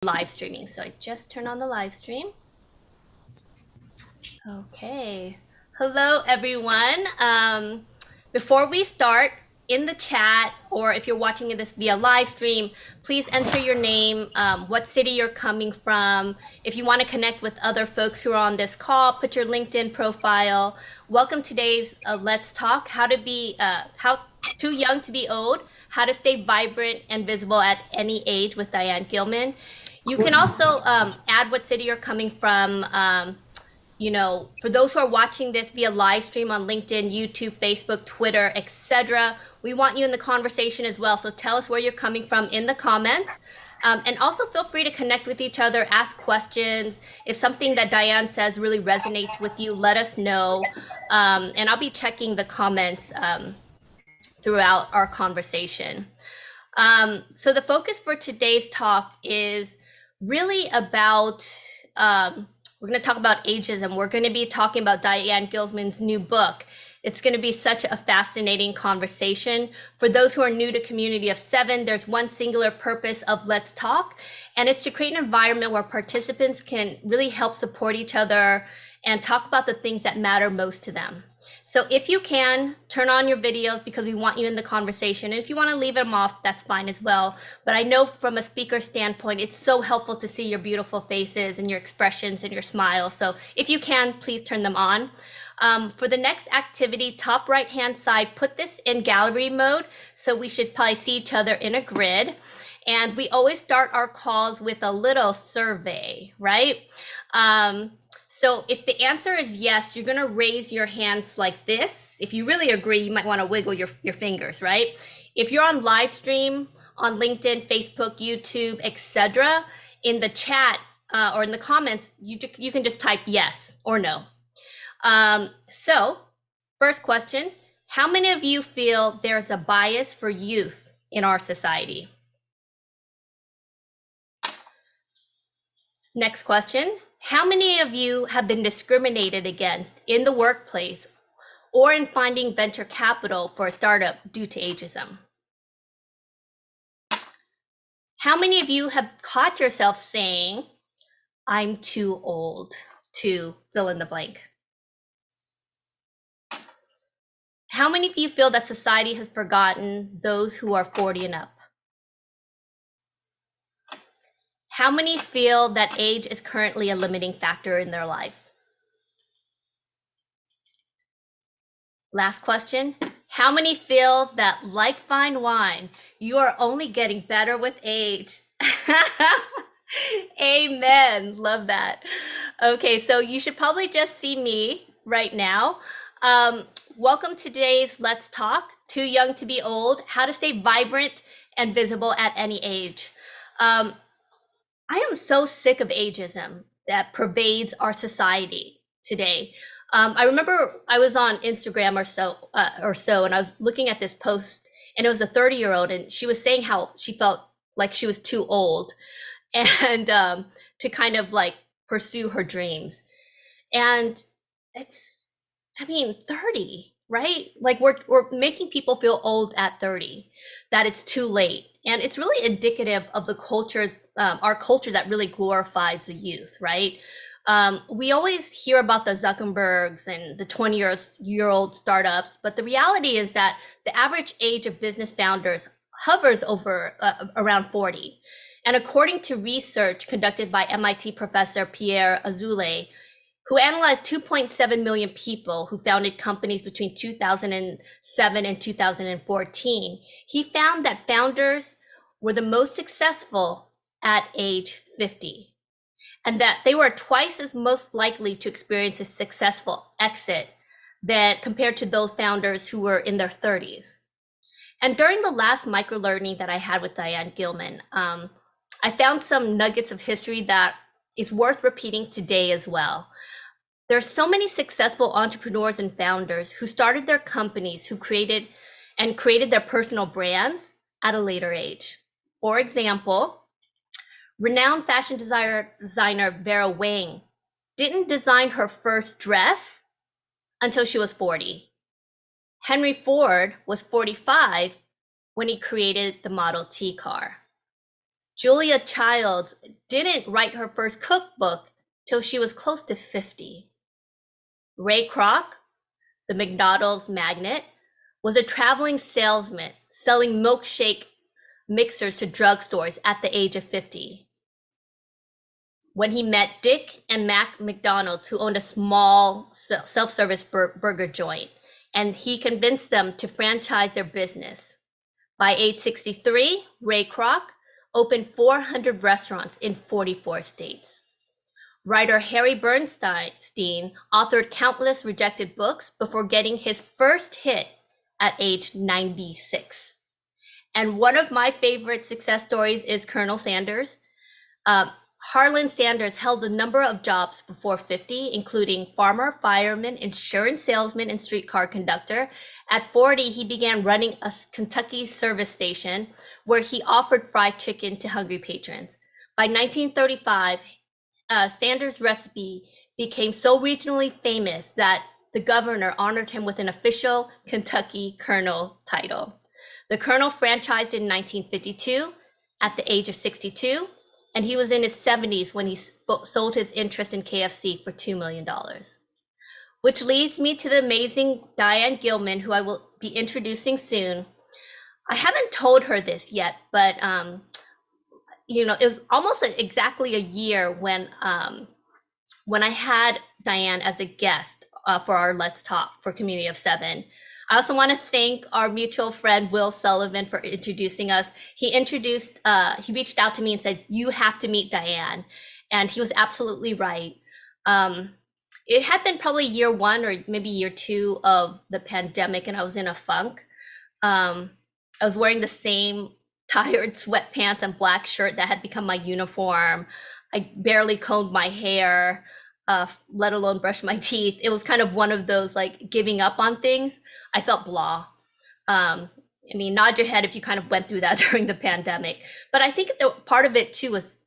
Live streaming. So I just turned on the live stream. Okay. Hello, everyone. Before we start, in the chat, or if you're watching this via live stream, please enter your name, what city you're coming from. If you want to connect with other folks who are on this call, put your LinkedIn profile. Welcome to today's Let's Talk, how too young to be old, how to stay vibrant and visible at any age with Diane Gilman. You can also add what city you're coming from. For those who are watching this via live stream on LinkedIn, YouTube, Facebook, Twitter, etc., we want you in the conversation as well. So tell us where you're coming from in the comments. And also feel free to connect with each other, ask questions. If something that Diane says really resonates with you, let us know. And I'll be checking the comments throughout our conversation. So the focus for today's talk is really about we're going to talk about ageism. We're going to be talking about Diane Gilman's new book. It's going to be such a fascinating conversation. For those who are new to Community of Seven, there's one singular purpose of Let's Talk, and it's to create an environment where participants can really help support each other and talk about the things that matter most to them. So if you can, turn on your videos because we want you in the conversation. And if you want to leave them off, that's fine as well. But I know from a speaker standpoint, it's so helpful to see your beautiful faces and your expressions and your smiles. So if you can, please turn them on. For the next activity, top right-hand side, put this in gallery mode. So we should probably see each other in a grid. And we always start our calls with a little survey, right? So if the answer is yes, you're going to raise your hands like this. If you really agree, you might want to wiggle your fingers, right? If you're on live stream on LinkedIn, Facebook, YouTube, etc., in the chat or in the comments, you can just type yes or no. So first question, how many of you feel there's a bias for youth in our society? Next question, how many of you have been discriminated against in the workplace or in finding venture capital for a startup due to ageism? How many of you have caught yourself saying, I'm too old to fill in the blank? How many of you feel that society has forgotten those who are 40 and up? How many feel that age is currently a limiting factor in their life? Last question. How many feel that, like fine wine, you are only getting better with age? Amen. Love that. Okay, so you should probably just see me right now. Welcome to today's Let's Talk, Too Young to Be Old, How to Stay Vibrant and Visible at Any Age. I am so sick of ageism that pervades our society today. I remember I was on Instagram or so, and I was looking at this post, and it was a 30-year-old, and she was saying how she felt like she was too old, and to kind of like pursue her dreams. And it's, I mean, 30, right? Like we're making people feel old at 30, that it's too late, and it's really indicative of the culture, our culture that really glorifies the youth, right? We always hear about the Zuckerbergs and the 20-year-old startups, but the reality is that the average age of business founders hovers over around 40. And according to research conducted by MIT professor Pierre Azoulay, who analyzed 2.7 million people who founded companies between 2007 and 2014, he found that founders were the most successful at age 50, and that they were twice as most likely to experience a successful exit than compared to those founders who were in their 30s. And during the last microlearning that I had with Diane Gilman, I found some nuggets of history that is worth repeating today as well. There's so many successful entrepreneurs and founders who started their companies, who created their personal brands at a later age. For example, renowned fashion designer Vera Wang didn't design her first dress until she was 40. Henry Ford was 45 when he created the Model T car. Julia Childs didn't write her first cookbook till she was close to 50. Ray Kroc, the McDonald's magnate, was a traveling salesman selling milkshake mixers to drugstores at the age of 50. When he met Dick and Mac McDonald's, who owned a small self-service burger joint, and he convinced them to franchise their business. By age 63, Ray Kroc opened 400 restaurants in 44 states. Writer Harry Bernstein authored countless rejected books before getting his first hit at age 96. And one of my favorite success stories is Colonel Sanders. Harlan Sanders held a number of jobs before 50, including farmer, fireman, insurance salesman, and streetcar conductor. At 40, he began running a Kentucky service station where he offered fried chicken to hungry patrons. By 1935, Sanders' recipe became so regionally famous that the governor honored him with an official Kentucky Colonel title. The Colonel franchised in 1952 at the age of 62, and he was in his 70s when he sold his interest in KFC for $2 million. Which leads me to the amazing Diane Gilman, who I will be introducing soon. I haven't told her this yet, but it was almost exactly a year when I had Diane as a guest for our Let's Talk for Community of Seven. I also want to thank our mutual friend, Will Sullivan, for introducing us. He reached out to me and said, you have to meet Diane. And he was absolutely right. It had been probably year one or maybe year two of the pandemic, and I was in a funk. I was wearing the same tired sweatpants and black shirt that had become my uniform. I barely combed my hair, let alone brush my teeth. It was kind of one of those like giving up on things. I felt blah. I mean, nod your head if you kind of went through that during the pandemic. But I think the part of it too was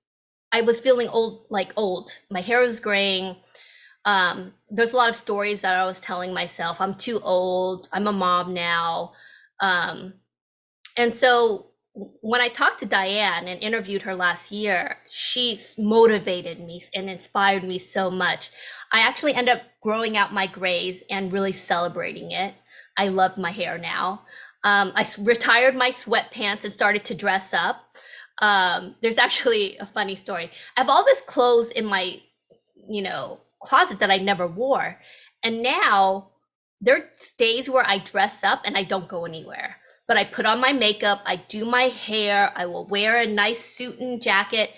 I was feeling old. My hair was graying. There's a lot of stories that I was telling myself. I'm too old. I'm a mom now. And so when I talked to Diane and interviewed her last year, she motivated me and inspired me so much. I actually ended up growing out my grays and really celebrating it. I love my hair now. I retired my sweatpants and started to dress up. There's actually a funny story. I have all this clothes in my, closet that I never wore. And now there are days where I dress up and I don't go anywhere. But I put on my makeup, I do my hair, I will wear a nice suit and jacket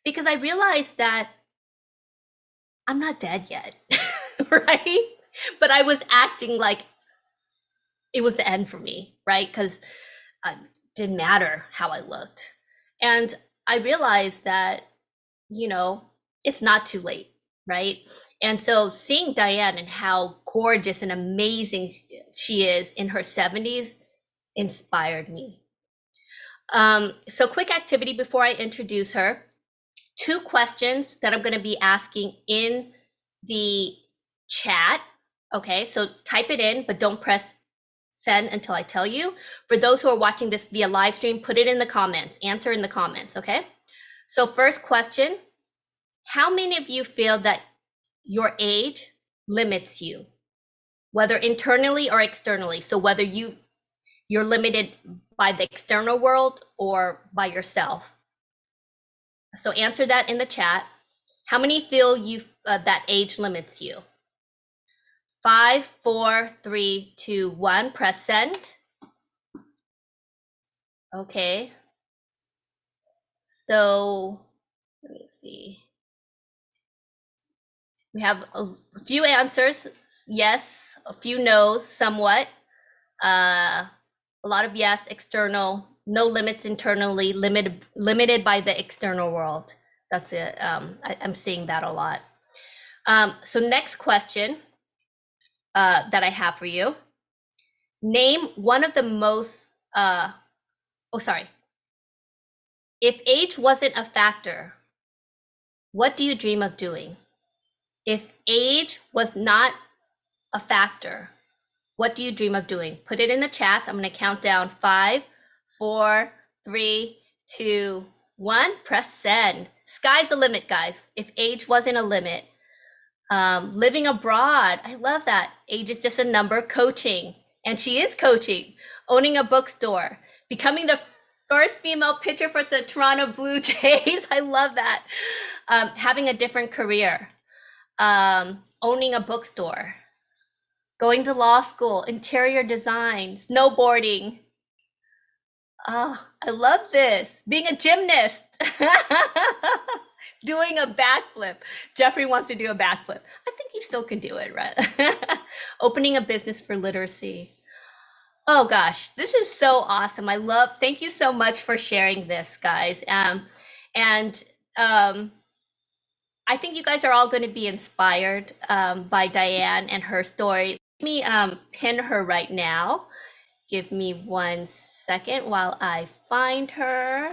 because I realized that I'm not dead yet, right? But I was acting like it was the end for me, right? Because it didn't matter how I looked. And I realized that, it's not too late, right? And so seeing Diane and how gorgeous and amazing she is in her 70s inspired me. So quick activity before I introduce her. 2 questions that I'm going to be asking in the chat. Okay, so type it in, but don't press send until I tell you. For those who are watching this via live stream, put it in the comments, answer in the comments, okay? So first question, how many of you feel that your age limits you, whether internally or externally? So whether you're limited by the external world or by yourself. So answer that in the chat. How many feel that age limits you? 5, 4, 3, 2, 1. Press send. Okay. So let me see. We have a few answers. Yes, a few no's, somewhat. A lot of yes, external, no limits internally, limited by the external world. That's it. I'm seeing that a lot. So next question that I have for you. Name one of the most, If age wasn't a factor, what do you dream of doing? If age was not a factor, what do you dream of doing? Put it in the chat. I'm going to count down 5, 4, 3, 2, 1, press send. Sky's the limit, guys. If age wasn't a limit. Living abroad. I love that. Age is just a number. Coaching. And she is coaching. Owning a bookstore. Becoming the first female pitcher for the Toronto Blue Jays. I love that. Having a different career. Owning a bookstore. Going to law school. Interior design. Snowboarding. Oh, I love this. Being a gymnast. Doing a backflip. Jeffrey wants to do a backflip. I think he still can do it, right? Opening a business for literacy. Oh gosh, this is so awesome. Thank you so much for sharing this, guys. And I think you guys are all going to be inspired by Diane and her story. Let me pin her right now. Give me 1 second while I find her.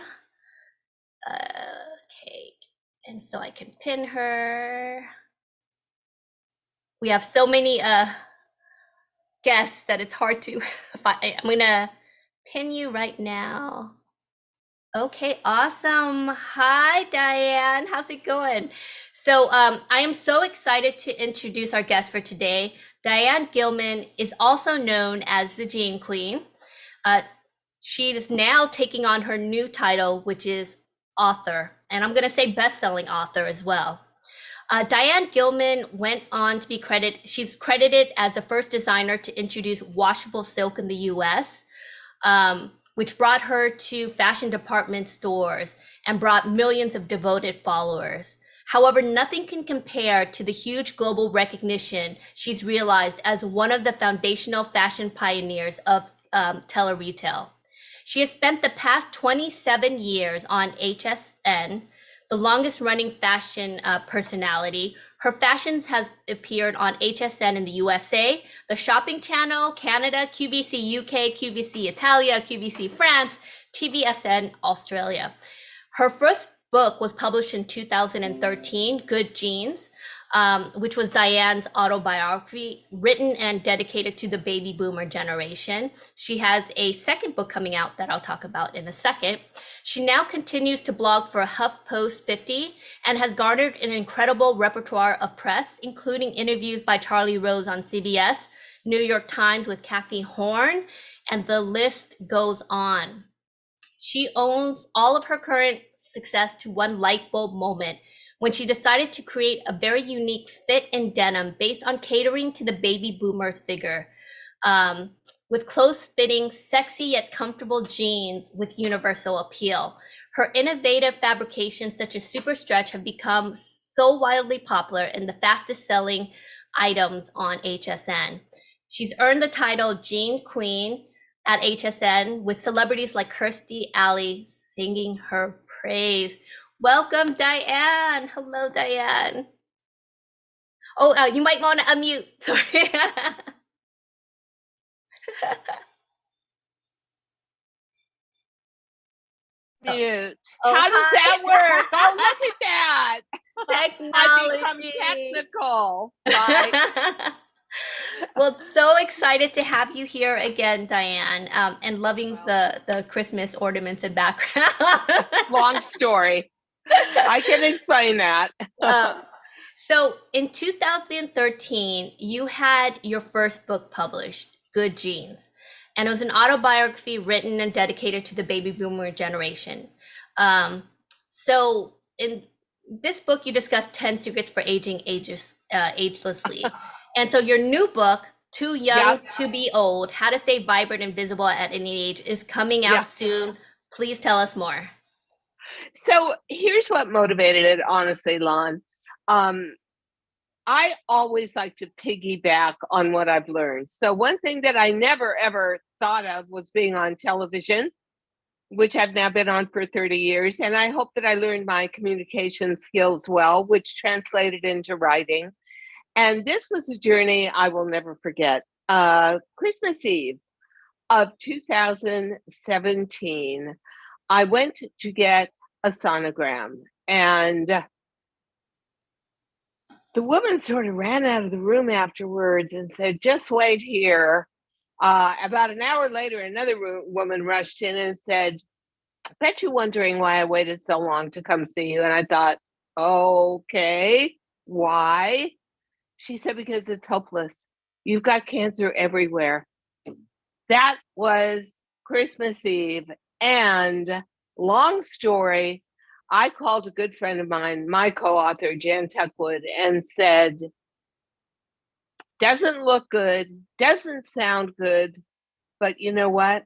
Okay, and so I can pin her. We have so many guests that it's hard to find. I'm gonna pin you right now. Okay, awesome. Hi, Diane. How's it going? So I am so excited to introduce our guest for today. Diane Gilman is also known as the Gene Queen. She is now taking on her new title, which is author, and I'm going to say best-selling author as well. Diane Gilman went on to be she's credited as the first designer to introduce washable silk in the US, which brought her to fashion department stores and brought millions of devoted followers. However, nothing can compare to the huge global recognition she's realized as one of the foundational fashion pioneers of tele-retail. She has spent the past 27 years on HSN, the longest running fashion personality. Her fashions has appeared on HSN in the USA, the Shopping Channel, Canada, QVC UK, QVC Italia, QVC France, TVSN Australia. Her first book was published in 2013, Good Genes, which was Diane's autobiography, written and dedicated to the baby boomer generation. She has a second book coming out that I'll talk about in a second. She now continues to blog for HuffPost 50 and has garnered an incredible repertoire of press, including interviews by Charlie Rose on CBS, New York Times with Kathy Horn, and the list goes on. She owes all of her current success to one light bulb moment when she decided to create a very unique fit in denim based on catering to the baby boomers figure. With close-fitting, sexy yet comfortable jeans with universal appeal. Her innovative fabrications such as Super Stretch have become so wildly popular and the fastest-selling items on HSN. She's earned the title Gene Queen at HSN with celebrities like Kirstie Alley singing her praise. Welcome, Diane. Hello, Diane. Oh, you might want to unmute. Sorry. Mute. Oh, how does that work? Oh, look at that. Technology. I've become technical. Right? Well, so excited to have you here again, Diane, and loving the Christmas ornaments in background. Long story. I can explain that. So in 2013, you had your first book published, Good Genes, and it was an autobiography written and dedicated to the baby boomer generation. So in this book, you discuss 10 secrets for aging agelessly. And so your new book, Too Young to Be Old, How to Stay Vibrant and Visible at Any Age, is coming out soon. Please tell us more. So here's what motivated it, honestly, Lon. I always like to piggyback on what I've learned. So one thing that I never, ever thought of was being on television, which I've now been on for 30 years. And I hope that I learned my communication skills well, which translated into writing. And this was a journey I will never forget. Christmas Eve of 2017, I went to get a sonogram, and the woman sort of ran out of the room afterwards and said, just wait here. About an hour later, another woman rushed in and said, Bet you're wondering why I waited so long to come see you. And I thought, okay, why? She said, because it's hopeless. You've got cancer everywhere. That was Christmas Eve. And long story, I called a good friend of mine, my co-author, Jan Tuckwood, and said, doesn't look good, doesn't sound good, but you know what?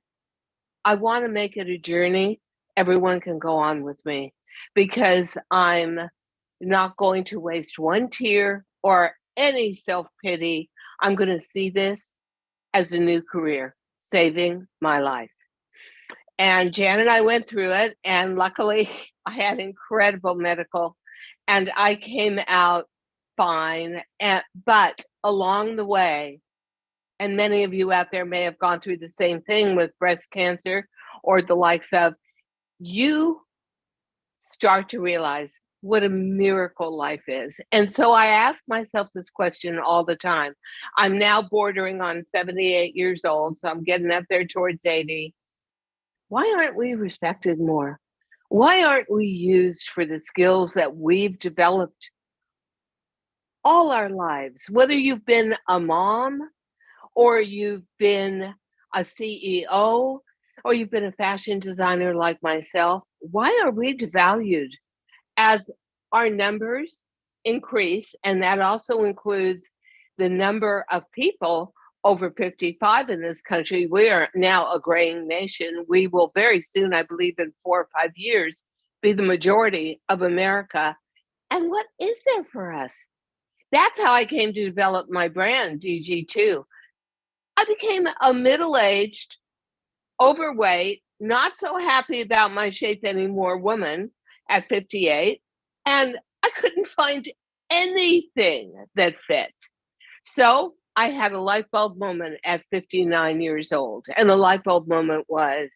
I want to make it a journey. Everyone can go on with me because I'm not going to waste one tear or any self-pity. I'm going to see this as a new career, saving my life. And Jan and I went through it, and luckily I had incredible medical, and I came out fine. But along the way, and many of you out there may have gone through the same thing with breast cancer or the likes of, you start to realize what a miracle life is. And so I ask myself this question all the time. I'm now bordering on 78 years old, so I'm getting up there towards 80. Why aren't we respected more? Why aren't we used for the skills that we've developed all our lives? Whether you've been a mom, or you've been a CEO, or you've been a fashion designer like myself, why are we devalued? As our numbers increase, and that also includes the number of people over 55 in this country. We are now a graying nation. We will very soon, I believe in 4 or 5 years, be the majority of America. And what is there for us? That's how I came to develop my brand, DG2. I became a middle-aged, overweight, not so happy about my shape anymore woman at 58, and I couldn't find anything that fit. So I had a light bulb moment at 59 years old, and the light bulb moment was,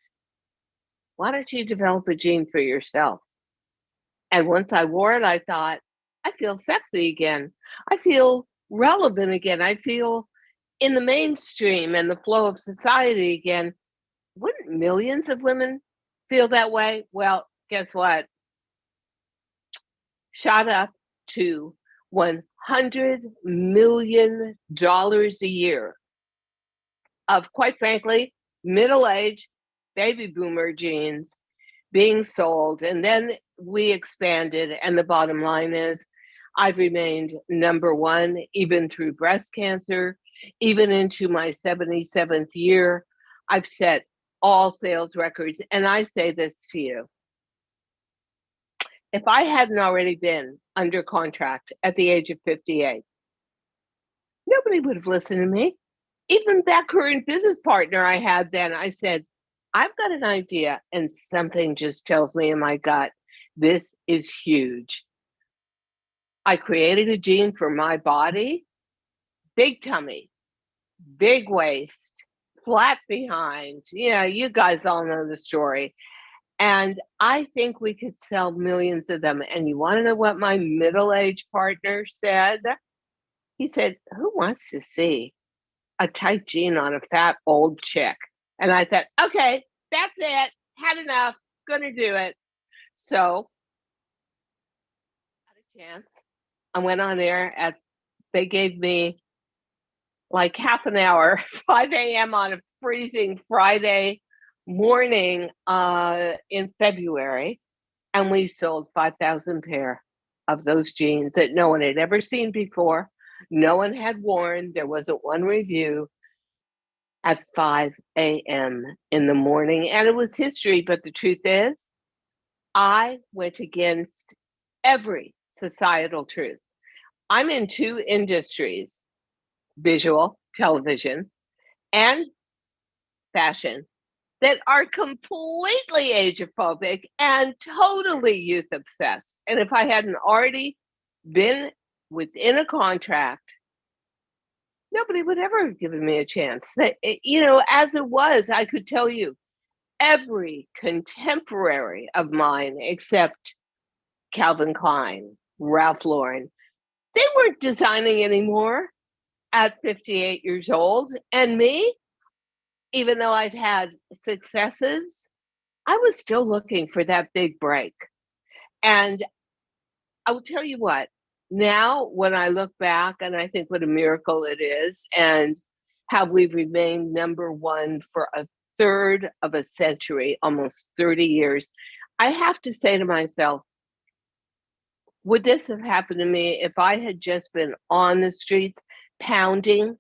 why don't you develop a jean for yourself? And once I wore it, I thought, I feel sexy again. I feel relevant again. I feel in the mainstream and the flow of society again. Wouldn't millions of women feel that way? Well, guess what? Shot up to $100 million a year of, quite frankly, middle-aged baby boomer jeans being sold. And then we expanded, and the bottom line is I've remained number one, even through breast cancer, even into my 77th year. I've set all sales records. And I say this to you. If I hadn't already been under contract at the age of 58, nobody would have listened to me. Even that current business partner I had then, I said, I've got an idea, and something just tells me in my gut, this is huge. I created a jean for my body, big tummy, big waist, flat behind. Yeah, you guys all know the story. And I think we could sell millions of them. And you want to know what my middle-aged partner said? He said, who wants to see a tight jean on a fat old chick? And I thought, okay, that's it. Had enough. Gonna do it. So, had a chance. I went on air they gave me like half an hour, 5 a.m. on a freezing Friday morning in February. And we sold 5,000 pair of those jeans that no one had ever seen before. No one had worn. There wasn't one review at 5 a.m. in the morning. And it was history. But the truth is, I went against every societal truth. I'm in 2 industries, visual, television, and fashion, that are completely age-phobic and totally youth-obsessed. And if I hadn't already been within a contract, nobody would ever have given me a chance. As it was, I could tell you, every contemporary of mine, except Calvin Klein, Ralph Lauren, they weren't designing anymore at 58 years old. And me, even though I've had successes I was still looking for that big break. And I will tell you what, now when I look back and I think what a miracle it is and how we've remained number one for a third of a century, almost 30 years, I have to say to myself, would this have happened to me if I had just been on the streets pounding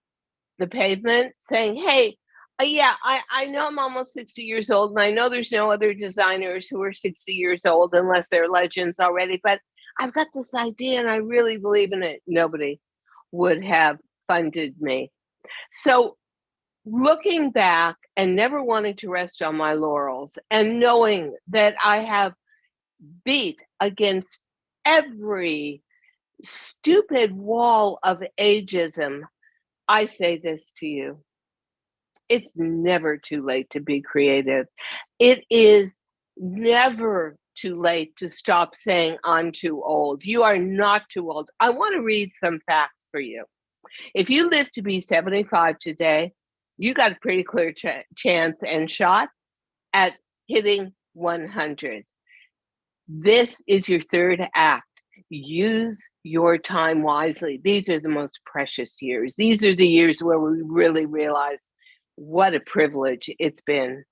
the pavement saying, hey, yeah, I know I'm almost 60 years old and I know there's no other designers who are 60 years old unless they're legends already, but I've got this idea and I really believe in it. Nobody would have funded me. So looking back and never wanting to rest on my laurels and knowing that I have beat against every stupid wall of ageism, I say this to you. It's never too late to be creative. It is never too late to stop saying, I'm too old. You are not too old. I want to read some facts for you. If you live to be 75 today, you got a pretty clear chance and shot at hitting 100. This is your third act. Use your time wisely. These are the most precious years. These are the years where we really realize what a privilege it's been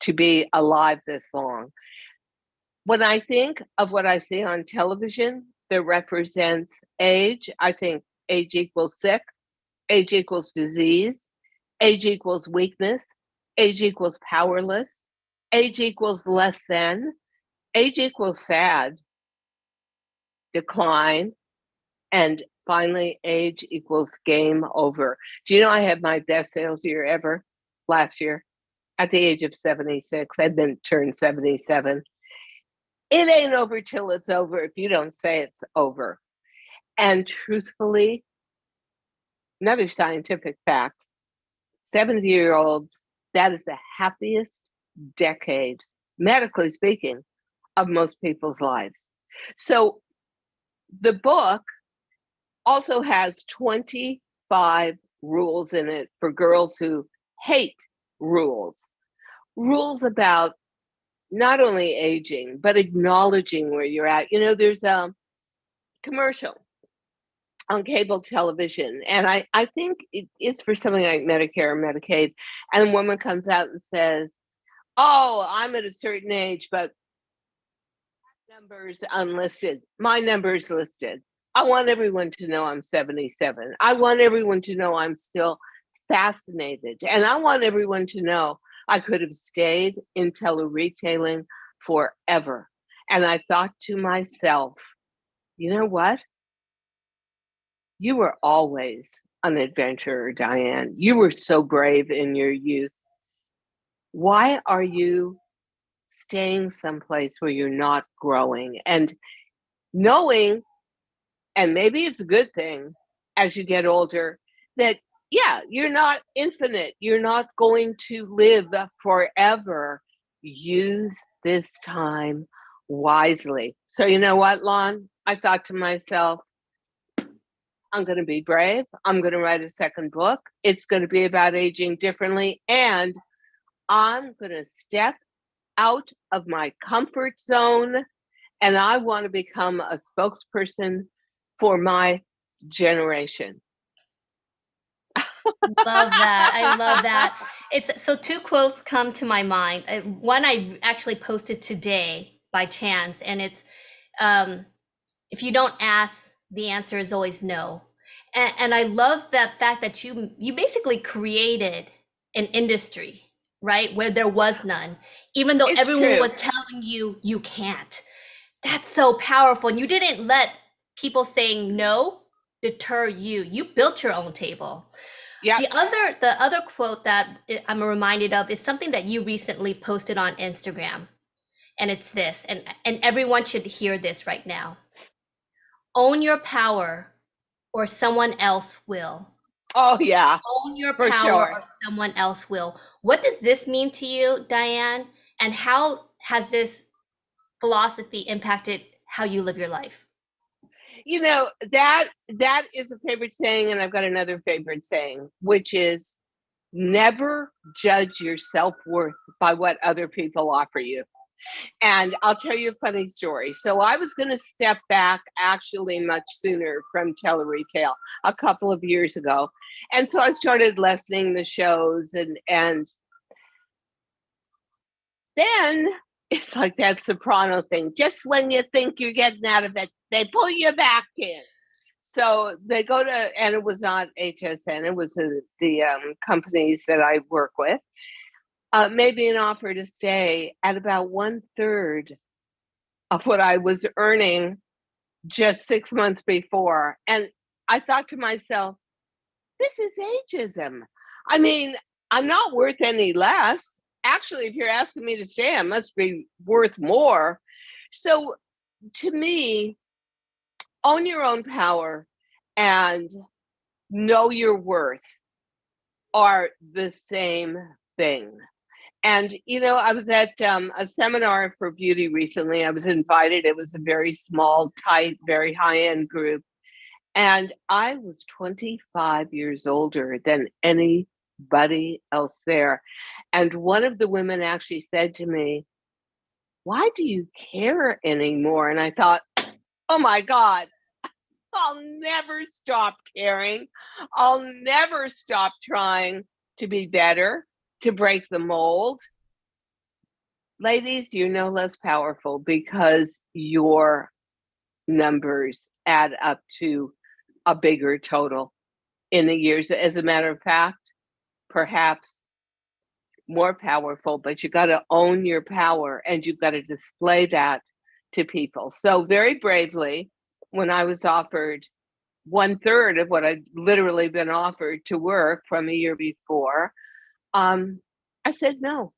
to be alive this long. When I think of what I see on television that represents age, I think age equals sick, age equals disease, age equals weakness, age equals powerless, age equals less than, age equals sad, decline, and finally, age equals game over. Do you know I had my best sales year ever last year at the age of 76? I'd been turned 77. It ain't over till it's over if you don't say it's over. And truthfully, another scientific fact, 70-year-olds, that is the happiest decade, medically speaking, of most people's lives. So the book also has 25 rules in it for girls who hate rules. Rules about not only aging, but acknowledging where you're at. You know, there's a commercial on cable television, and I think it's for something like Medicare or Medicaid, and a woman comes out and says, oh, I'm at a certain age, but number's unlisted. My number's listed. I want everyone to know I'm 77. I want everyone to know I'm still fascinated. And I want everyone to know I could have stayed in tele-retailing forever. And I thought to myself, you know what? You were always an adventurer, Diane. You were so brave in your youth. Why are you staying someplace where you're not growing? And knowing, and maybe it's a good thing as you get older, that yeah, you're not infinite. You're not going to live forever. Use this time wisely. So you know what, Lon? I thought to myself, I'm going to be brave. I'm going to write a second book. It's going to be about aging differently. And I'm going to step out of my comfort zone. And I want to become a spokesperson for my generation. Love that. I love that. It's so two quotes come to my mind. One I actually posted today by chance, and it's if you don't ask, the answer is always no. And I love that fact that you basically created an industry, right, where there was none, even though It's everyone true. was telling you you can't. That's so powerful. And you didn't let people saying no deter you. You built your own table. Yeah. The other quote that I'm reminded of is something that you recently posted on Instagram. And it's this, and everyone should hear this right now. Own your power or someone else will. Oh, yeah. Own your For power sure. or someone else will. What does this mean to you, Diane? And how has this philosophy impacted how you live your life? You know, that is a favorite saying, and I've got another favorite saying, which is never judge your self-worth by what other people offer you. And I'll tell you a funny story. So I was going to step back actually much sooner from tele-retail a couple of years ago. And so I started listening to shows and then it's like that soprano thing. Just when you think you're getting out of it, they pull you back in. So they go to, and it was not HSN, it was the companies that I work with, made me an offer to stay at about 1/3 of what I was earning just 6 months before. And I thought to myself, this is ageism. I mean, I'm not worth any less. Actually, if you're asking me to stay, I must be worth more. So to me, own your own power and know your worth are the same thing. And, you know, I was at a seminar for beauty recently. I was invited. It was a very small, tight, very high-end group. And I was 25 years older than anybody else there. And one of the women actually said to me, why do you care anymore? And I thought, oh my God, I'll never stop caring. I'll never stop trying to be better, to break the mold. Ladies, you're no less powerful because your numbers add up to a bigger total in the years. As a matter of fact, perhaps more powerful, but you got to own your power and you've got to display that to people. So very bravely, when I was offered 1/3 of what I'd literally been offered to work from a year before, I said no.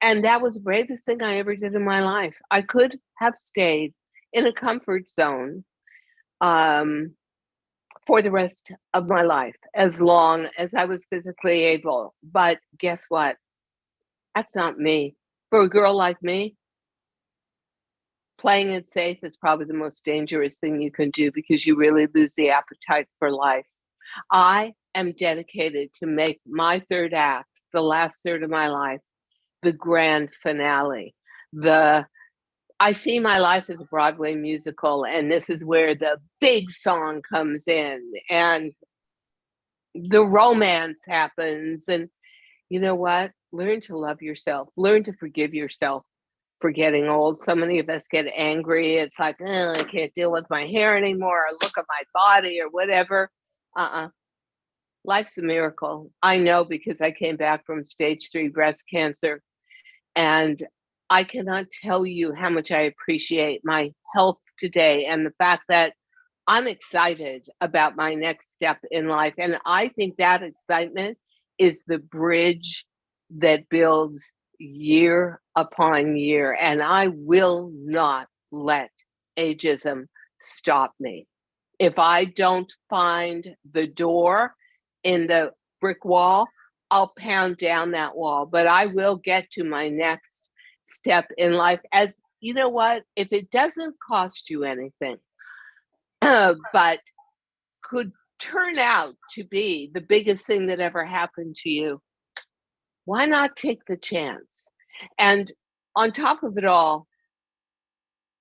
And that was the bravest thing I ever did in my life. I could have stayed in a comfort zone for the rest of my life, as long as I was physically able. But guess what? That's not me. For a girl like me, playing it safe is probably the most dangerous thing you can do because you really lose the appetite for life. I am dedicated to make my third act, the last third of my life, the grand finale. I see my life as a Broadway musical, and this is where the big song comes in and the romance happens. And you know what? Learn to love yourself. Learn to forgive yourself for getting old. So many of us get angry. It's like, oh, I can't deal with my hair anymore, or look at my body, or whatever. Life's a miracle. I know because I came back from stage 3 breast cancer. And I cannot tell you how much I appreciate my health today and the fact that I'm excited about my next step in life. And I think that excitement is the bridge that builds year upon year. And I will not let ageism stop me. If I don't find the door in the brick wall, I'll pound down that wall, but I will get to my next step in life. As you know what, if it doesn't cost you anything, but could turn out to be the biggest thing that ever happened to you, why not take the chance? And on top of it all,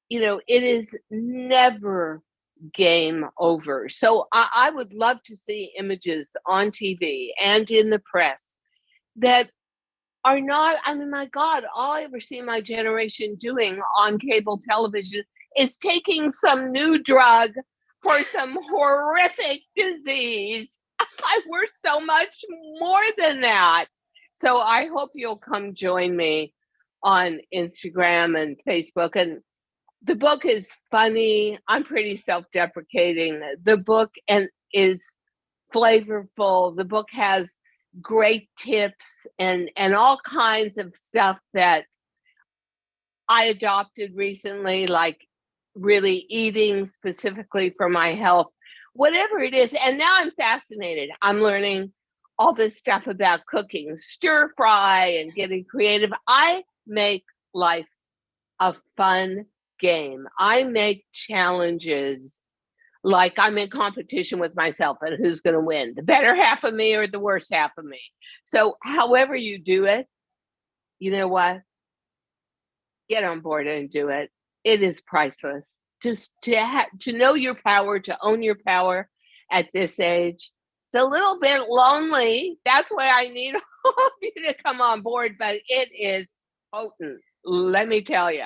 you know, it is never game over. So I would love to see images on TV and in the press that are not, I mean, my God, all I ever see my generation doing on cable television is taking some new drug for some horrific disease. We're so much more than that. So I hope you'll come join me on Instagram and Facebook. And the book is funny. I'm pretty self-deprecating. The book is flavorful. The book has great tips and all kinds of stuff that I adopted recently, like really eating specifically for my health, whatever it is. And now I'm fascinated. I'm learning all this stuff about cooking, stir fry and getting creative. I make life a fun game. I make challenges like I'm in competition with myself and who's going to win, the better half of me or the worse half of me. So however you do it, you know what? Get on board and do it. It is priceless. Just to know your power, to own your power at this age. It's a little bit lonely. That's why I need all of you to come on board, but it is potent. Let me tell you.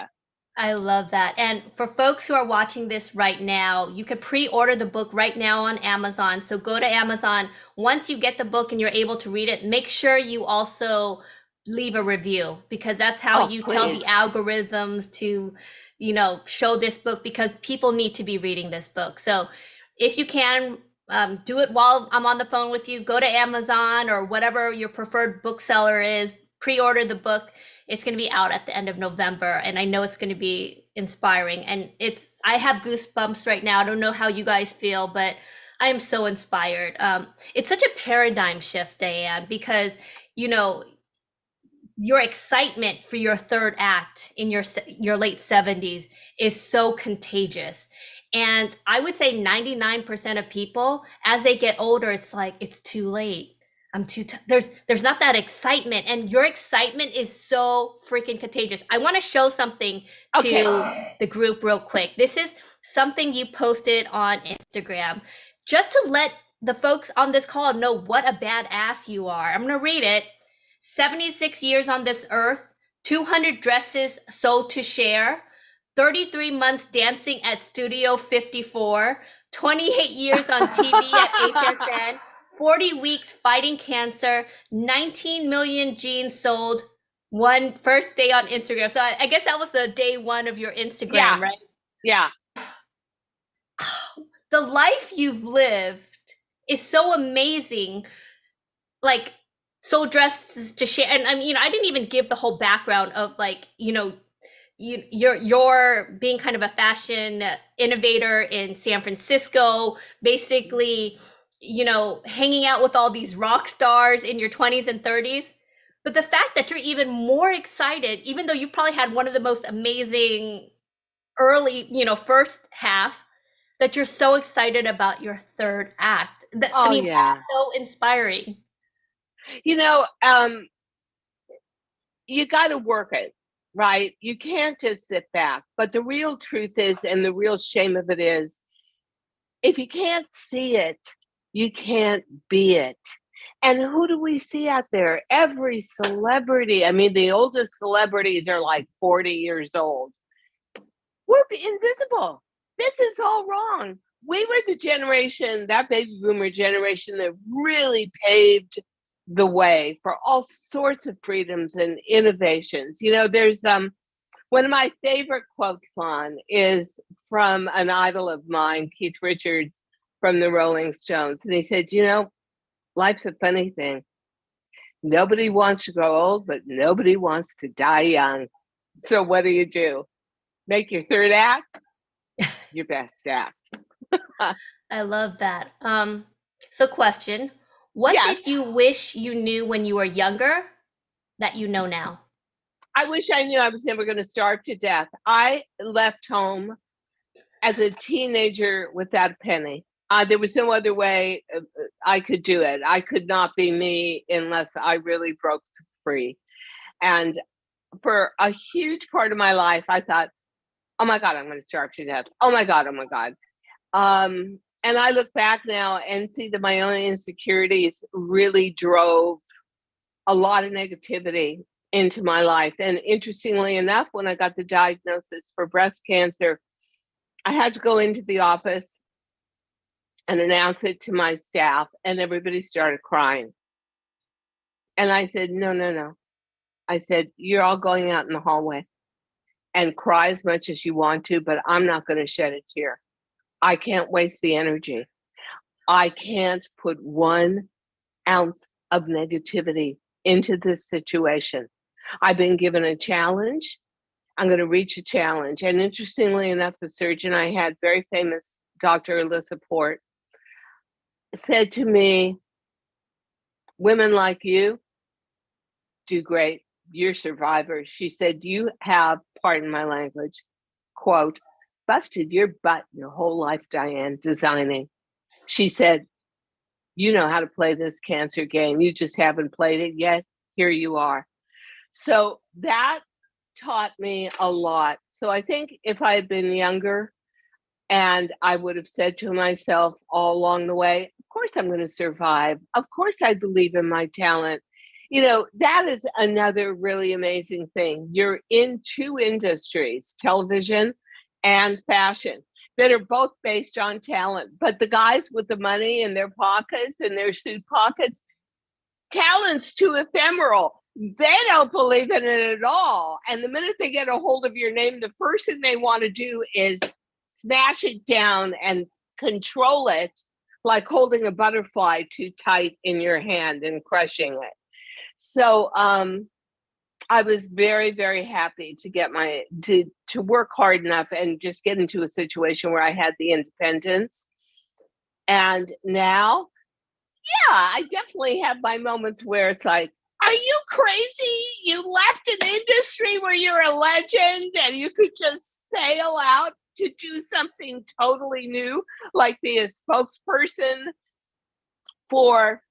I love that. And for folks who are watching this right now, you can pre-order the book right now on Amazon. So go to Amazon. Once you get the book and you're able to read it, make sure you also leave a review, because that's how you tell the algorithms to, show this book, because people need to be reading this book. So if you can, do it while I'm on the phone with you. Go to Amazon or whatever your preferred bookseller is, pre-order the book. It's going to be out at the end of November, and I know it's going to be inspiring. And I have goosebumps right now. I don't know how you guys feel, but I am so inspired. It's such a paradigm shift, Diane, because, your excitement for your third act in your late 70s is so contagious. And I would say 99% of people, as they get older, it's like, it's too late. I'm there's not that excitement, and your excitement is so freaking contagious. I want to show something to the group real quick. This is something you posted on Instagram, just to let the folks on this call know what a badass you are. I'm going to read it. 76 years on this earth, 200 dresses sold to share, 33 months dancing at Studio 54, 28 years on TV at HSN, 40 weeks fighting cancer, 19 million jeans sold, one first day on Instagram. So I guess that was the day one of your Instagram, right? Yeah. The life you've lived is so amazing. Like, so dressed to share. And I mean, I didn't even give the whole background of, like, you're being kind of a fashion innovator in San Francisco, basically, hanging out with all these rock stars in your 20s and 30s. But the fact that you're even more excited, even though you've probably had one of the most amazing early, first half, that you're so excited about your third act. That's so inspiring. You got to work it, right? You can't just sit back. But the real truth is, and the real shame of it is, if you can't see it, you can't be it. And who do we see out there? Every celebrity. I mean, the oldest celebrities are like 40 years old. We're invisible. This is all wrong. We were the generation, that baby boomer generation, that really paved the way for all sorts of freedoms and innovations. There's one of my favorite quotes, Lon, is from an idol of mine, Keith Richards from the Rolling Stones. And he said, life's a funny thing. Nobody wants to grow old, but nobody wants to die young. So what do? Make your third act your best act. I love that. So question, what did you wish you knew when you were younger that you know now? I wish I knew I was never going to starve to death. I left home as a teenager without a penny. There was no other way I could do it. I could not be me unless I really broke free. And for a huge part of my life, I thought, oh my God, I'm going to starve to death. Oh my God. And I look back now and see that my own insecurities really drove a lot of negativity into my life. And interestingly enough, when I got the diagnosis for breast cancer, I had to go into the office and announce it to my staff, and everybody started crying. And I said, no. I said, you're all going out in the hallway and cry as much as you want to, but I'm not going to shed a tear. I can't waste the energy. I can't put 1 ounce of negativity into this situation. I've been given a challenge. I'm going to reach a challenge. And interestingly enough, the surgeon I had, very famous Dr. Alyssa Port, said to me, women like you do great. You're survivors. She said, you have, pardon my language, quote, busted your butt your whole life, Diane, designing. She said, you know how to play this cancer game. You just haven't played it yet. Here you are. So that taught me a lot. So I think if I had been younger and I would have said to myself all along the way, of course I'm going to survive. Of course I believe in my talent. You know, that is another really amazing thing. You're in two industries, television and fashion, that are both based on talent. But the guys with the money in their pockets, in their suit pockets, talent's too ephemeral. They don't believe in it at all. And the minute they get a hold of your name, the first thing they want to do is smash it down and control it, like holding a butterfly too tight in your hand and crushing it. So I was very, very happy to get to work hard enough and just get into a situation where I had the independence. And now, yeah, I definitely have my moments where it's like, are you crazy? You left an industry where you're a legend and you could just sail out to do something totally new, like be a spokesperson for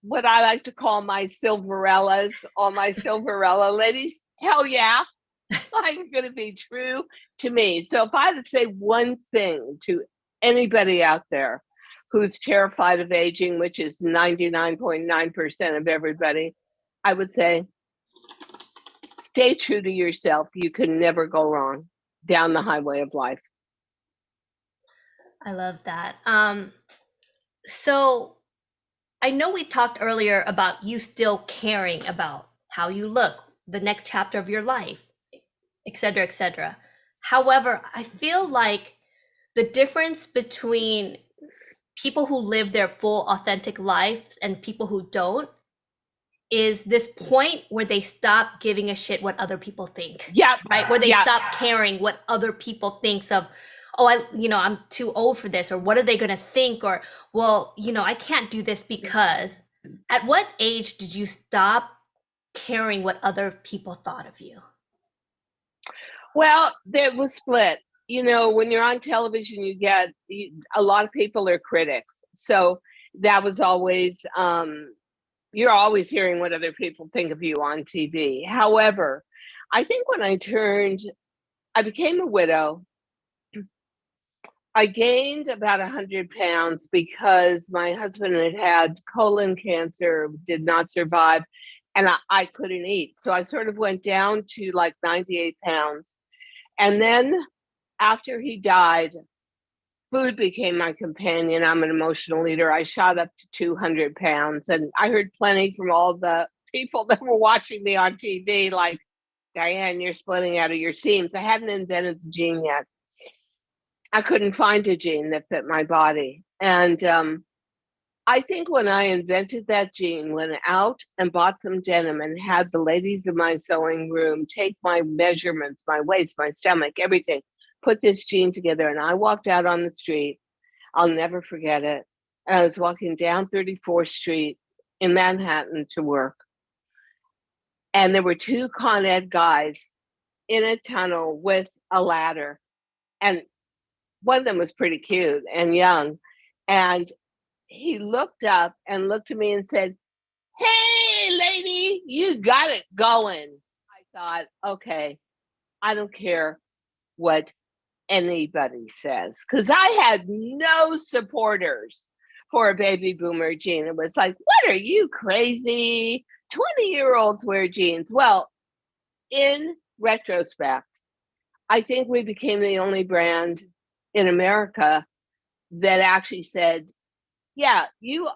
what I like to call my Silverellas, all my Silverella ladies. Hell yeah, I'm going to be true to me. So if I had to say one thing to anybody out there who's terrified of aging, which is 99.9% of everybody, I would say, stay true to yourself. You can never go wrong down the highway of life. I love that. So I know we talked earlier about you still caring about how you look, the next chapter of your life, et cetera, et cetera. However, I feel like the difference between people who live their full authentic lives and people who don't is this point where they stop giving a shit what other people think. Yep. Right? Where they Yep. stop caring what other people thinks of, oh, I'm too old for this, or what are they going to think? Or, well, I can't do this because. At what age did you stop caring what other people thought of you? Well, there was split. When you're on television, a lot of people are critics. So that was always, you're always hearing what other people think of you on TV. However, I think when I became a widow, I gained about 100 pounds because my husband had colon cancer, did not survive, and I couldn't eat. So I sort of went down to like 98 pounds. And then after he died, food became my companion. I'm an emotional eater. I shot up to 200 pounds. And I heard plenty from all the people that were watching me on TV, like, Diane, you're splitting out of your seams. I hadn't invented the gene yet. I couldn't find a gene that fit my body. And I think when I invented that gene, went out and bought some denim and had the ladies in my sewing room take my measurements, my waist, my stomach, everything, put this gene together. And I walked out on the street. I'll never forget it. And I was walking down 34th Street in Manhattan to work. And there were two Con Ed guys in a tunnel with a ladder. And one of them was pretty cute and young. And he looked up and looked at me and said, "Hey, lady, you got it going." I thought, okay, I don't care what anybody says, because I had no supporters for a baby boomer gene. It was like, what are you, crazy? 20-year-olds wear jeans. Well, in retrospect, I think we became the only brand in America that actually said, yeah,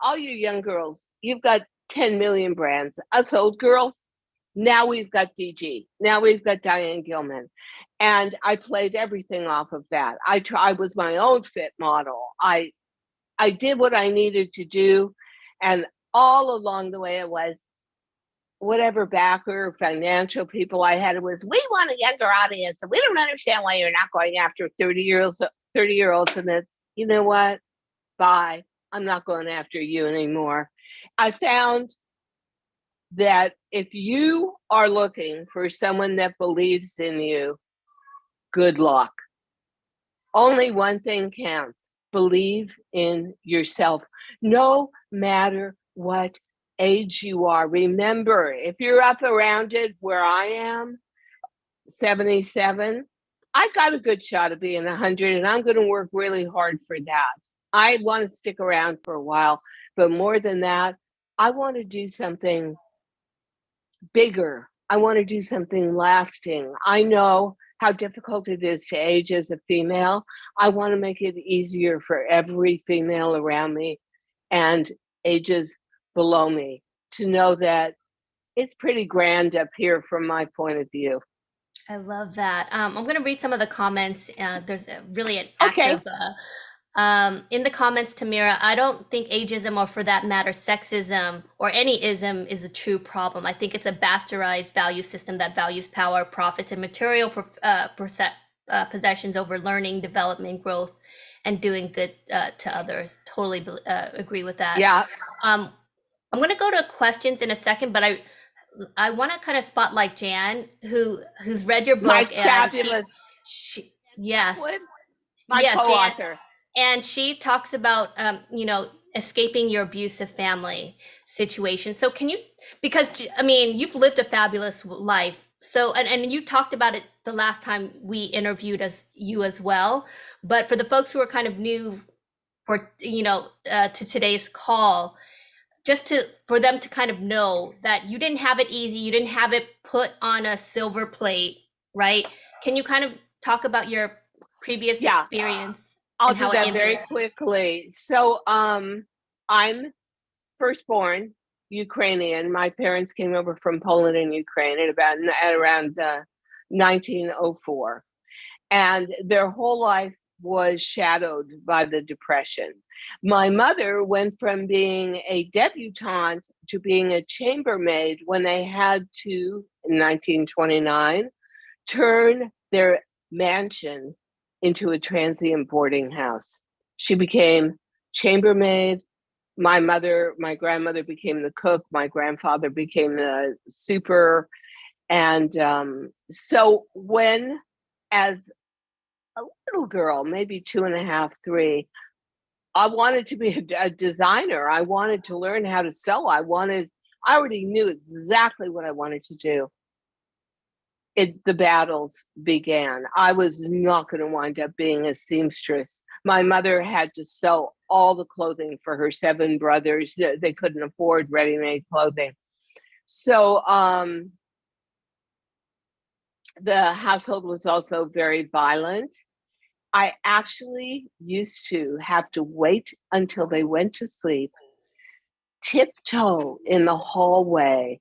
all you young girls, you've got 10 million brands. Us old girls, now we've got DG. Now we've got Diane Gilman. And I played everything off of that. I was my own fit model. I did what I needed to do. And all along the way, it was whatever backer, financial people I had, it was, we want a younger audience. And we don't understand why you're not going after 30-year-olds. And it's, you know what? Bye. I'm not going after you anymore. I found that if you are looking for someone that believes in you, good luck. Only one thing counts: believe in yourself, no matter what age you are, remember, if you're up around it where I am, 77, I got a good shot of being 100, and I'm going to work really hard for that. I want to stick around for a while, but more than that, I want to do something bigger. I want to do something lasting. I know how difficult it is to age as a female. I want to make it easier for every female around me and ages below me to know that it's pretty grand up here from my point of view. I love that. I'm going to read some of the comments. There's really an Okay. active in the comments, Tamira. I don't think ageism, or for that matter, sexism or any ism, is a true problem. I think it's a bastardized value system that values power, profits, and material possessions over learning, development, growth, and doing good to others. Totally agree with that. Yeah. I'm going to go to questions in a second, but I want to kind of spotlight Jan, who's read your My book, and fabulous yes, my yes, Jan, co-author. and she talks about escaping your abusive family situation. So can you, because I mean, you've lived a fabulous life. So and you talked about it the last time we interviewed you as well. But for the folks who are kind of new for to today's call, just to for them to kind of know that you didn't have it easy, you didn't have it put on a silver plate, right? Can you kind of talk about your previous experience I'll and do how it that very influenced you? quickly. So I'm firstborn Ukrainian. My parents came over from Poland and Ukraine at around 1904, and their whole life was shadowed by the Depression. My mother went from being a debutante to being a chambermaid when they had to, in 1929, turn their mansion into a transient boarding house. She became chambermaid. My grandmother became the cook. My grandfather became the super. And so when, as a little girl, maybe 2.5, 3, I wanted to be a designer. I wanted to learn how to sew. I already knew exactly what I wanted to do. The battles began. I was not going to wind up being a seamstress. My mother had to sew all the clothing for her 7 brothers. They couldn't afford ready-made clothing. So the household was also very violent. I actually used to have to wait until they went to sleep, tiptoe in the hallway,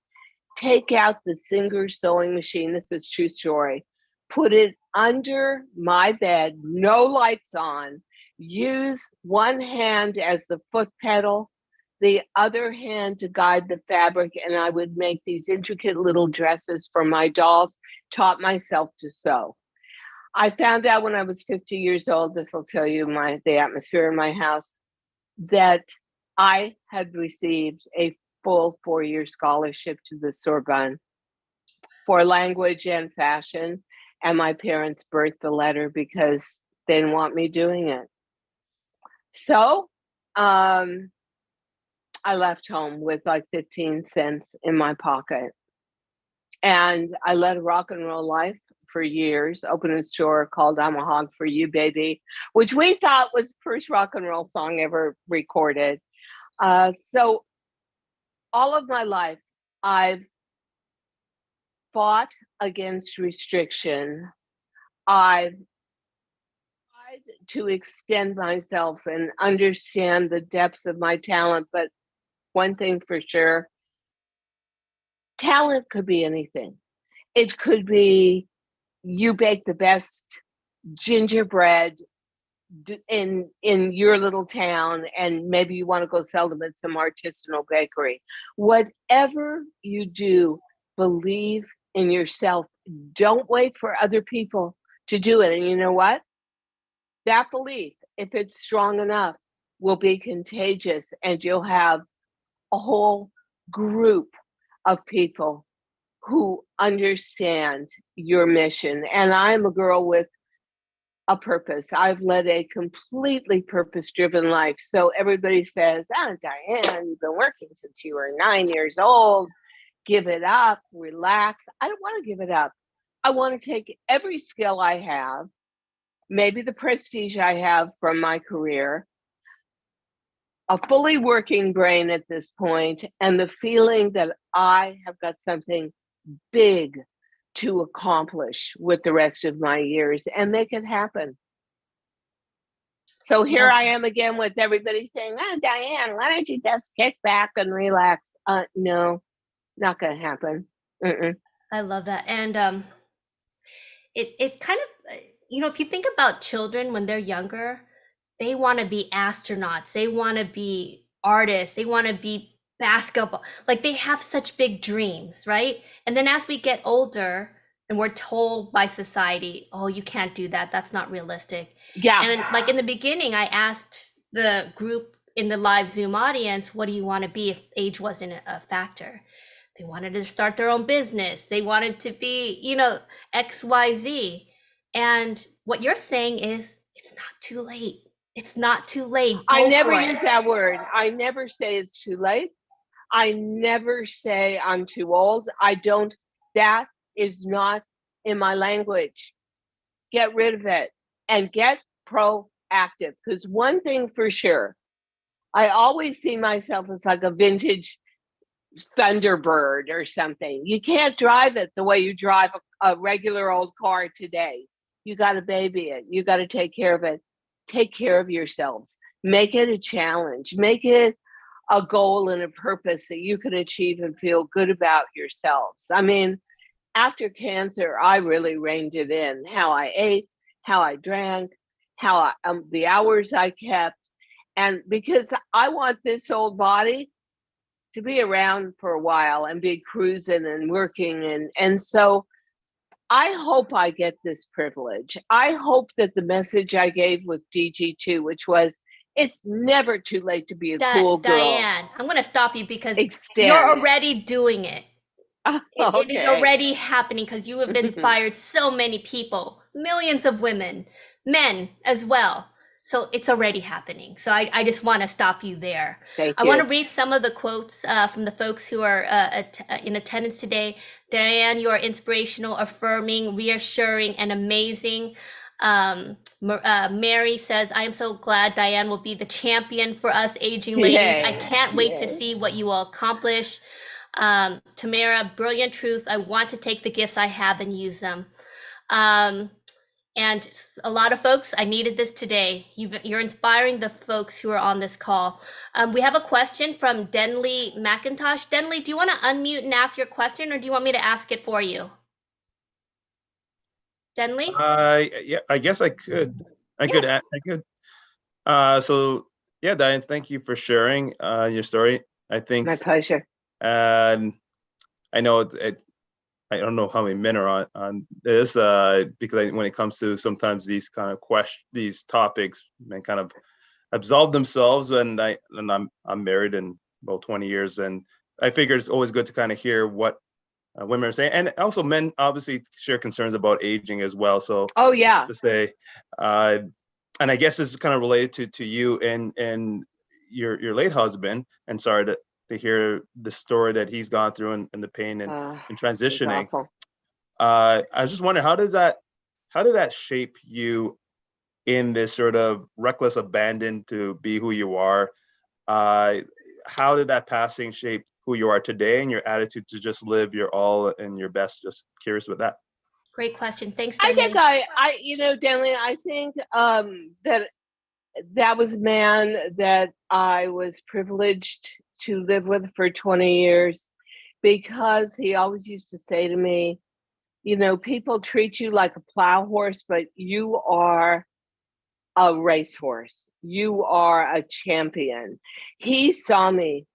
take out the Singer sewing machine. This is true story. Put it under my bed, no lights on, use one hand as the foot pedal, the other hand to guide the fabric, and I would make these intricate little dresses for my dolls, taught myself to sew. I found out when I was 50 years old, this will tell you the atmosphere in my house, that I had received a full 4-year scholarship to the Sorbonne for language and fashion. And my parents burnt the letter because they didn't want me doing it. So I left home with like 15 cents in my pocket. And I led a rock and roll life for years, opened a store called I'm a Hog for You, Baby, which we thought was the first rock and roll song ever recorded. So all of my life, I've fought against restriction. I've tried to extend myself and understand the depths of my talent. But one thing for sure, talent could be anything. It could be you bake the best gingerbread in your little town, and maybe you want to go sell them at some artisanal bakery. Whatever you do, believe in yourself. Don't wait for other people to do it. And you know what? That belief, if it's strong enough, will be contagious, and you'll have a whole group of people who understand your mission. And I'm a girl with a purpose. I've led a completely purpose-driven life. So everybody says, "Oh, Diane, you've been working since you were 9 years old. Give it up, relax." I don't want to give it up. I want to take every skill I have, maybe the prestige I have from my career, a fully working brain at this point, and the feeling that I have got something big to accomplish with the rest of my years and make it happen. So here I am again with everybody saying, "Oh, Diane, why don't you just kick back and relax?" No, not going to happen. I love that. And it kind of, if you think about children when they're younger, they want to be astronauts, they want to be artists, they want to be basketball, like they have such big dreams, right? And then as we get older and we're told by society, "Oh, you can't do that, that's not realistic." Yeah. And like in the beginning, I asked the group in the live Zoom audience, "What do you want to be if age wasn't a factor?" They wanted to start their own business, they wanted to be, XYZ. And what you're saying is, it's not too late. It's not too late. I Go never for it. use that word. I never say it's too late. I never say I'm too old. That is not in my language. Get rid of it and get proactive. Because one thing for sure, I always see myself as like a vintage Thunderbird or something. You can't drive it the way you drive a regular old car today. You got to baby it. You got to take care of it. Take care of yourselves. Make it a challenge. Make it a goal and a purpose that you can achieve and feel good about yourselves. I mean, after cancer, I really reined it in. How I ate, how I drank, the hours I kept. And because I want this old body to be around for a while and be cruising and working. And so I hope I get this privilege. I hope that the message I gave with DG2, which was, it's never too late to be a cool girl. Diane, I'm going to stop you because Extend. you're already doing it. It is Okay. already happening because you have inspired so many people, millions of women, men as well. So it's already happening. So I just want to stop you there. Thank I you. want to read some of the quotes from the folks who are in attendance today. Diane, you are inspirational, affirming, reassuring, and amazing. Mary says, "I am so glad Diane will be the champion for us aging ladies. Yay. I can't wait to Yay. see what you will accomplish." Tamara, brilliant truth. I want to take the gifts I have and use them. And a lot of folks, I needed this today. You're inspiring the folks who are on this call. We have a question from Denley McIntosh. Denley, do you want to unmute and ask your question, or do you want me to ask it for you? Denley? Yeah, I guess I could. I could. So yeah, Diane, thank you for sharing your story. I think my pleasure. And I know I don't know how many men are on this because when it comes to sometimes these kind of these topics, men kind of absolve themselves. And I'm married in about 20 years, and I figure it's always good to kind of hear what women are saying, and also men obviously share concerns about aging as well. So yeah, to say, and I guess this is kind of related to you and your late husband. And sorry to hear the story that he's gone through and the pain and transitioning. I was just wondering, how did that shape you in this sort of reckless abandon to be who you are? How did that passing shape who you are today and your attitude to just live your all and your best? Just curious about that. Great question. Thanks, Denley. I think Denley, I think that was a man that I was privileged to live with for 20 years, because he always used to say to me, people treat you like a plow horse, but you are a racehorse. You are a champion. He saw me.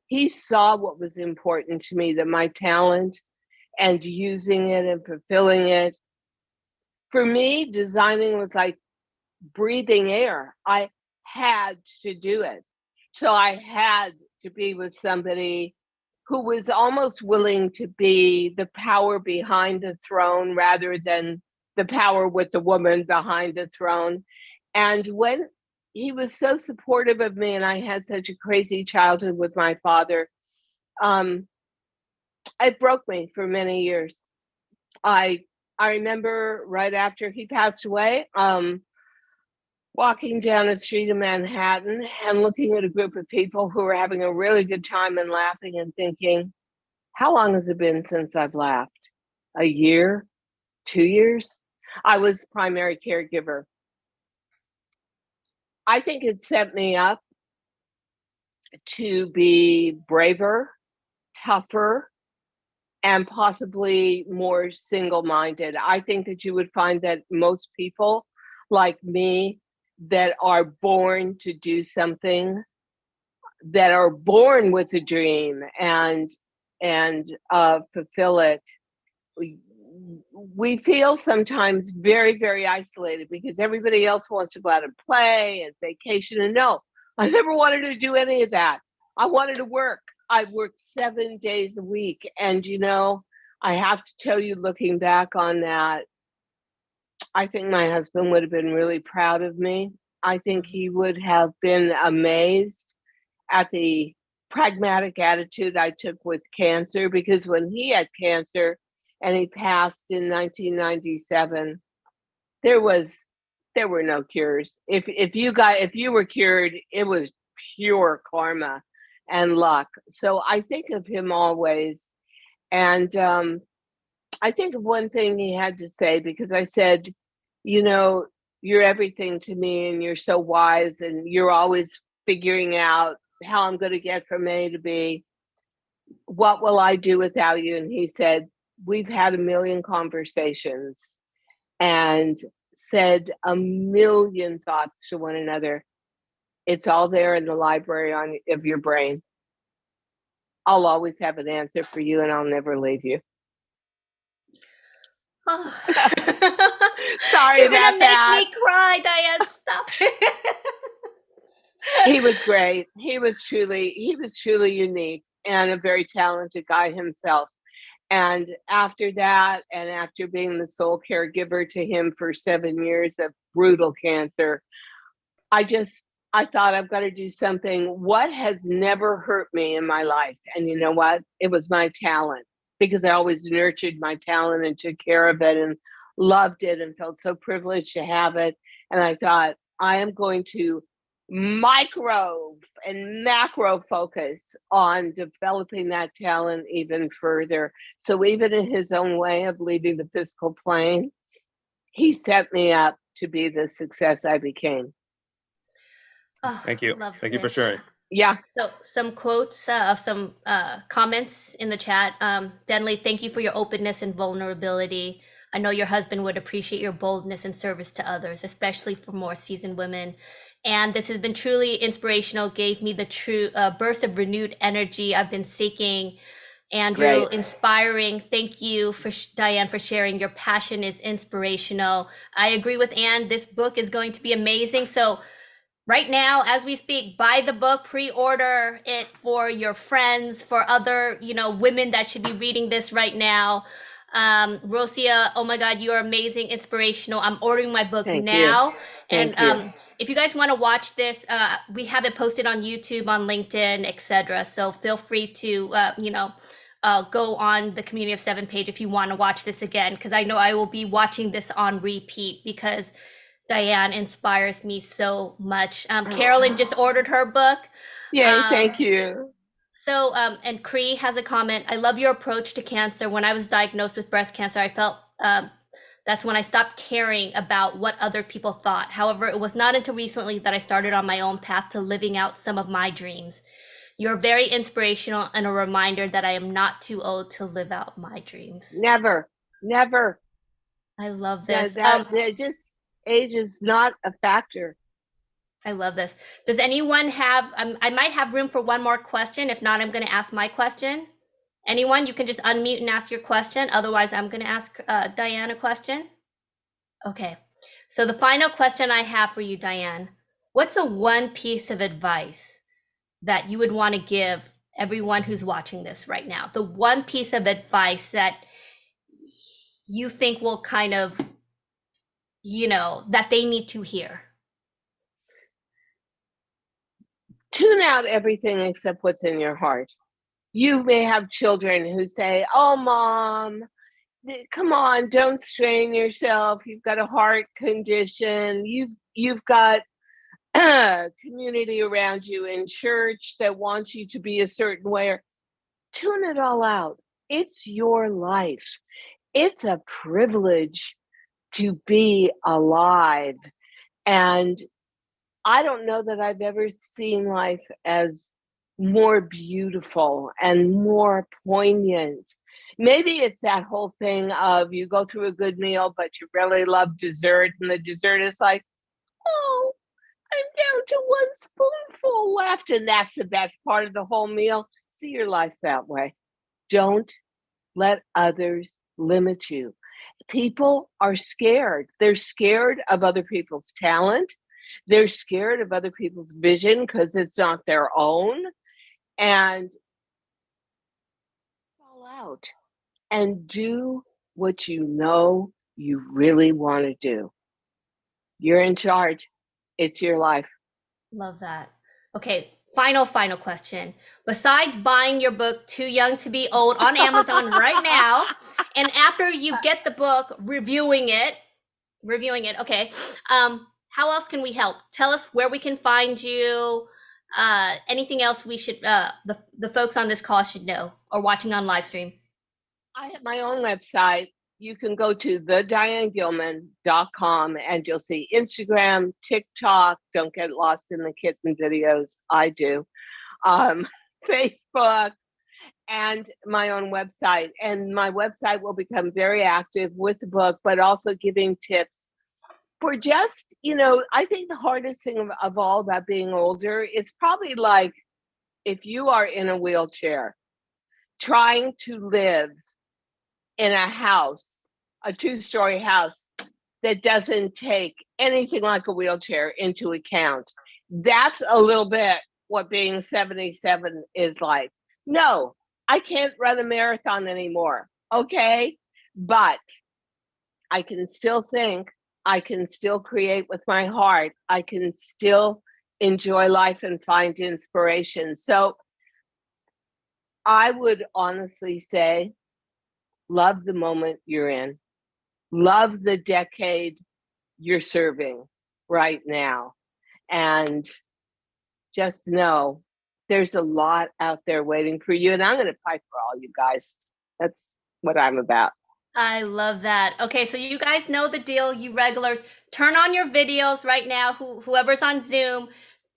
He saw what was important to me, that my talent and using it and fulfilling it. For me, designing was like breathing air. I had to do it. So I had to be with somebody who was almost willing to be the power behind the throne rather than the power with the woman behind the throne. And when he was so supportive of me, and I had such a crazy childhood with my father, it broke me for many years. I remember right after he passed away, walking down a street in Manhattan and looking at a group of people who were having a really good time and laughing and thinking, how long has it been since I've laughed? A year? 2 years? I was primary caregiver. I think it set me up to be braver, tougher, and possibly more single-minded. I think that you would find that most people like me that are born to do something, that are born with a dream and fulfill it, we feel sometimes very, very isolated because everybody else wants to go out and play and vacation. And no, I never wanted to do any of that. I wanted to work. I worked 7 days a week. And, you know, I have to tell you, looking back on that, I think my husband would have been really proud of me. I think he would have been amazed at the pragmatic attitude I took with cancer, because when he had cancer and he passed in 1997, there were no cures. If you were cured, it was pure karma and luck. So I think of him always. And I think of one thing he had to say, because I said, you know, you're everything to me and you're so wise and you're always figuring out how I'm going to get from A to B. What will I do without you? And he said, we've had a million conversations and said a million thoughts to one another. It's all there in the library of your brain. I'll always have an answer for you and I'll never leave you. Oh. Sorry You're about gonna that. make me cry, Diane. Stop. He was great. He was truly unique and a very talented guy himself. And after that, and after being the sole caregiver to him for 7 years of brutal cancer, I thought, I've got to do something. What has never hurt me in my life? And you know what? It was my talent, because I always nurtured my talent and took care of it and loved it and felt so privileged to have it. And I thought, I am going to micro and macro focus on developing that talent even further. So even in his own way of leaving the physical plane, he set me up to be the success I became. Oh, thank you. Thank you for sharing. Yeah. So some quotes of some comments in the chat. Denley, thank you for your openness and vulnerability. I know your husband would appreciate your boldness and service to others, especially for more seasoned women. And this has been truly inspirational, gave me the true burst of renewed energy I've been seeking. Andrew, Great. inspiring. Thank you for Diane for sharing. Your passion is inspirational. I agree with Anne. This book is going to be amazing. So right now, as we speak, buy the book, pre-order it for your friends, for other, you know, women that should be reading this right now. Rosia, oh my God, you are amazing, inspirational. I'm ordering my book now. Thank you. If you guys want to watch this, we have it posted on YouTube, on LinkedIn, etc. So feel free to, go on the Community of 7 page if you want to watch this again, because I know I will be watching this on repeat because Diane inspires me so much. Carolyn just ordered her book. Yay, thank you. So, and Cree has a comment. I love your approach to cancer. When I was diagnosed with breast cancer, I felt that's when I stopped caring about what other people thought. However, it was not until recently that I started on my own path to living out some of my dreams. You're very inspirational and a reminder that I am not too old to live out my dreams. Never. I love this. Age is not a factor. I love this. Does anyone have, I might have room for one more question. If not, I'm going to ask my question. Anyone, you can just unmute and ask your question. Otherwise, I'm going to ask Diane a question. Okay. So the final question I have for you, Diane, what's the one piece of advice that you would want to give everyone who's watching this right now? The one piece of advice that you think will kind of that they need to hear? Tune out everything except what's in your heart. You may have children who say, "Oh, Mom, come on, don't strain yourself. You've got a heart condition. You've got a community around you in church that wants you to be a certain way." Tune it all out. It's your life. It's a privilege to be alive. And I don't know that I've ever seen life as more beautiful and more poignant. Maybe it's that whole thing of you go through a good meal, but you really love dessert, and the dessert is like, "Oh, I'm down to one spoonful left," and that's the best part of the whole meal. See your life that way. Don't let others limit you. People are scared. They're scared of other people's talent. They're scared of other people's vision because it's not their own. And fall out and do what you know you really want to do. You're in charge. It's your life. Love that. Okay, final question. Besides buying your book, Too Young to Be Old, on Amazon right now, and after you get the book, reviewing it, okay, how else can we help? Tell us where we can find you, anything else we should, the folks on this call should know or watching on live stream. I have my own website. You can go to thedianegilman.com and you'll see Instagram, TikTok. Don't get lost in the kitten videos. I do. Facebook, and my own website. And my website will become very active with the book, but also giving tips for just, I think the hardest thing of all about being older is probably like if you are in a wheelchair, trying to live in a house, a 2-story house that doesn't take anything like a wheelchair into account. That's a little bit what being 77 is like. No, I can't run a marathon anymore, okay? But I can still think, I can still create with my heart, I can still enjoy life and find inspiration. So I would honestly say, love the moment you're in. Love the decade you're serving right now. And just know there's a lot out there waiting for you. And I'm going to fight for all you guys. That's what I'm about. I love that. Okay, so you guys know the deal, you regulars. Turn on your videos right now, whoever's on Zoom.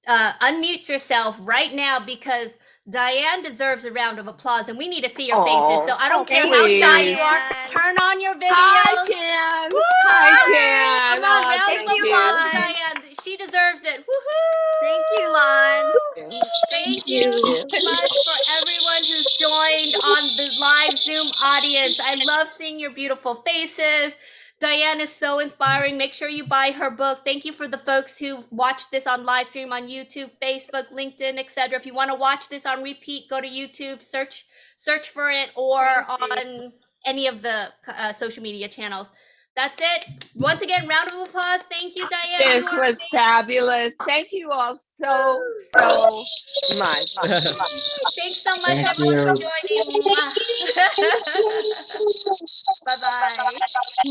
Unmute yourself right now because Diane deserves a round of applause and we need to see your faces. So I don't care how shy you are. Turn on your videos. Hi, Jan. Hi, Jan. Come on, round thank of you, applause Lon. for Diane. She deserves it. Woohoo! Thank you, Lon. Thank you so much for everyone who's joined on the live Zoom audience. I love seeing your beautiful faces. Diane is so inspiring. Make sure you buy her book. Thank you for the folks who watched this on live stream on YouTube, Facebook, LinkedIn, etc. If you want to watch this on repeat, go to YouTube, search for it, or on any of the social media channels. That's it. Once again, round of applause. Thank you, Diane. This was fabulous. Thank you all so much. Thanks so much, everyone, for joining. Bye-bye.